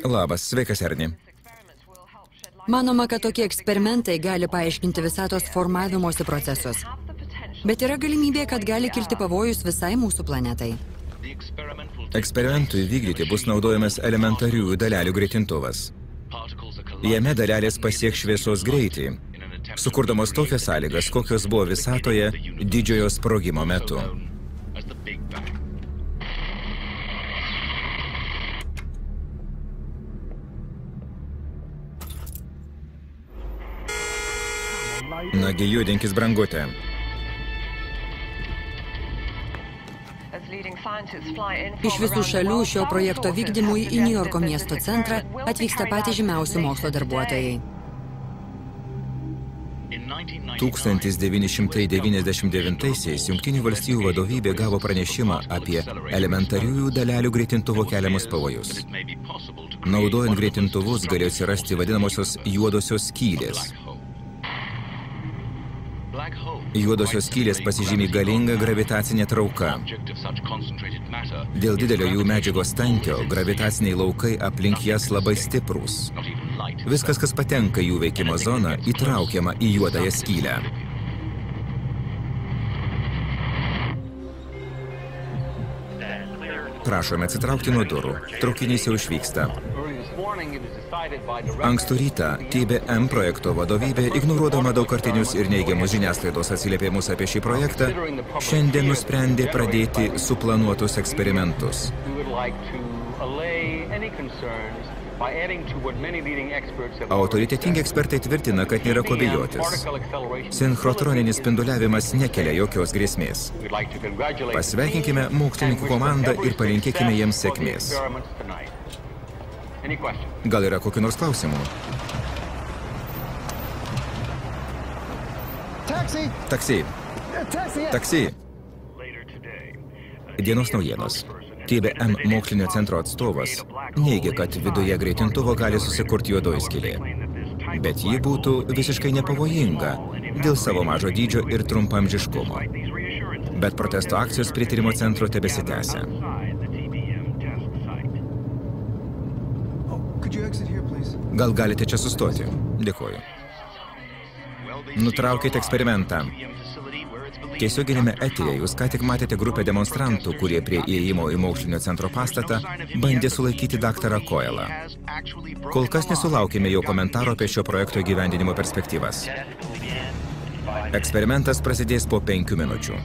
Labas, sveikas, Erni. Manoma, kad tokie eksperimentai gali paaiškinti visatos formavimosi procesus. Bet yra galimybė, kad gali kilti pavojus visai mūsų planetai. Eksperimentui vykdyti bus naudojamas elementariųjų dalelių greitintuvas. Jame dalelės pasieks šviesos greitį, sukurdamos tokias sąlygas, kokios buvo visatoje didžiojo sprogimo metu. Nagi, judinkis, brangutė. Iš visų šalių šio projekto vykdymui į Niujorko miesto centrą atvyksta patys žymiausi mokslo darbuotojai. 1999-aisiais Jungtinių valstijų vadovybė gavo pranešimą apie elementariųjų dalelių greitintuvo keliamus pavojus. Naudojant greitintuvus galėjo atsirasti vadinamosios juodosios skylės. Juodosios skylės pasižymi galinga gravitacinė trauka. Dėl didelio jų medžiagos tankio, gravitaciniai laukai aplink jas labai stiprūs. Viskas, kas patenka jų veikimo zoną, įtraukiama į juodąją skylę. Prašome atsitraukti nuo durų. Traukinys jau išvyksta. Ankstų rytą TBM projekto vadovybė, ignoruodama daugkartinius ir neigiamus žiniasklaidos atsiliepimus apie šį projektą, šiandien nusprendė pradėti suplanuotus eksperimentus. Autoritetingi ekspertai tvirtina, kad nėra ko bijotis. Sinchrotroninis spinduliavimas nekelia jokios grėsmės. Pasveikinkime mokslininkų komandą ir palinkėkime jiems sėkmės. Gal yra kokių nors klausimų? Taksi! Taksi! Dienos naujienos. TBM mokslinio centro atstovas neigia, kad viduje greitintuvo gali susikurti juodoji skylė. Bet ji būtų visiškai nepavojinga dėl savo mažo dydžio ir trumpamžiškumo. Bet protesto akcijos prie tyrimo centro tebesitęsia. Gal galite čia sustoti? Dėkuoju. Nutraukite eksperimentą. Tiesioginėme eteryje jūs ką tik matėte grupę demonstrantų, kurie prie įėjimo į mokslinio centro pastatą bandė sulaikyti daktarą Coilą. Kol kas nesulaukėme jo komentaro apie šio projekto įgyvendinimo perspektyvas. Eksperimentas prasidės po 5 minučių.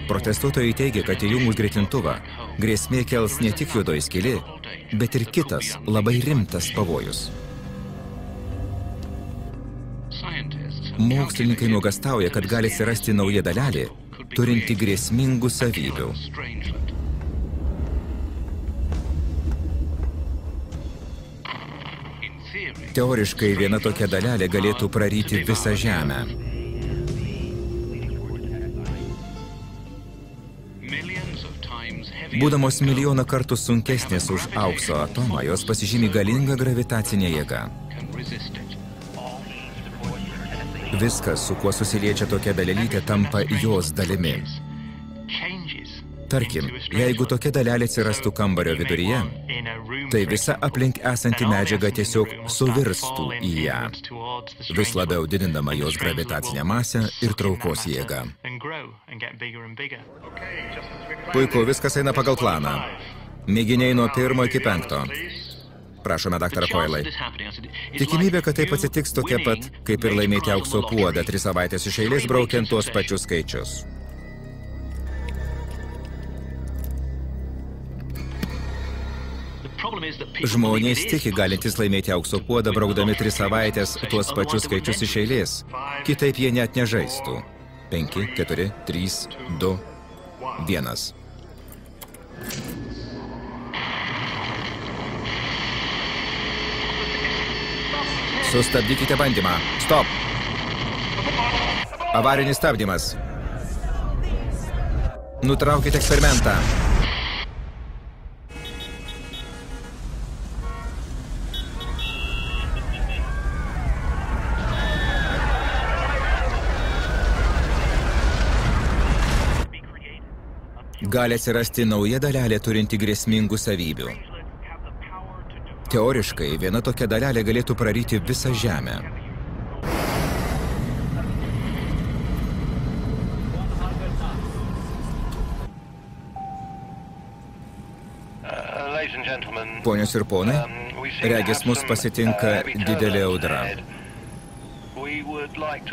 Protestuotojai teigia, kad įjungus greitintuvą grėsmė kels ne tik juodoji skylė, bet ir kitas labai rimtas pavojus. Mokslininkai nuogąstauja, kad gali atsirasti nauja dalelė, turinti grėsmingų savybių. Teoriškai viena tokia dalelė galėtų praryti visą Žemę. Būdamos milijoną kartų sunkesnės už aukso atomą, jos pasižymi galingą gravitacinę jėgą. Viskas, su kuo susiliečia tokia dalelytė, tampa jos dalimi. Tarkim, jeigu tokia dalelė atsirastų kambario viduryje, tai visa aplink esanti medžiaga tiesiog suvirstų į ją, vis labiau didindama jos gravitacinę masę ir traukos jėgą. Puiku, viskas eina pagal planą. Mėginiai nuo 1 iki 5. Prašome, daktarą Coilai. Tikimybė, kad taip atsitiks tokia pat, kaip ir laimėti aukso puodą 3 savaitės iš eilės braukiant tuos pačius skaičius. Žmonės tiki galintys laimėti aukso puodą, braukdami 3 savaitės tuos pačius skaičius iš eilės. Kitaip jie net nežaistų. 5, 4, 3, 2, 1. Sustabdykite bandymą. Stop! Avarinis stabdymas. Nutraukite eksperimentą. Gali atsirasti nauja dalelė turinti grėsmingų savybių. Teoriškai, viena tokia dalelė galėtų praryti visą Žemę. Ponios ir ponai, regis mus pasitinka didelė audra.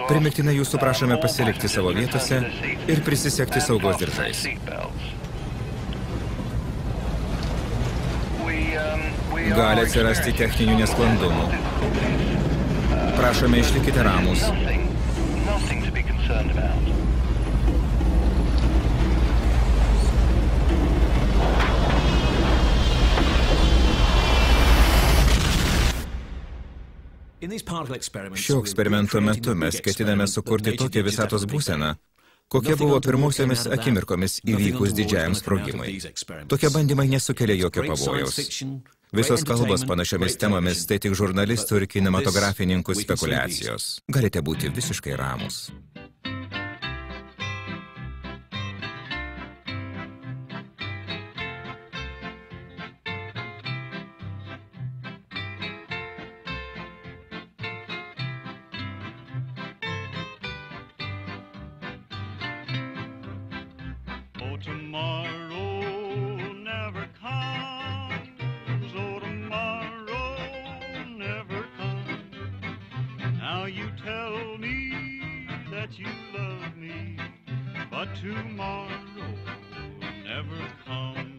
Primiktinai jūsų prašome pasilikti savo vietose ir prisisegti saugos diržais. Gali atsirasti techninių nesklandumų. Prašome, išlikite ramūs. Šio eksperimento metu mes ketiname sukurti tokią visatos būseną, kokia buvo pirmosiomis akimirkomis įvykus didžiajam sprogimui. Tokie bandymai nesukelia jokio pavojaus. Visos kalbos panašiomis temomis tai tik žurnalistų ir kinematografininkų spekulacijos. Galite būti visiškai ramūs. You tell me that you love me, but tomorrow never comes.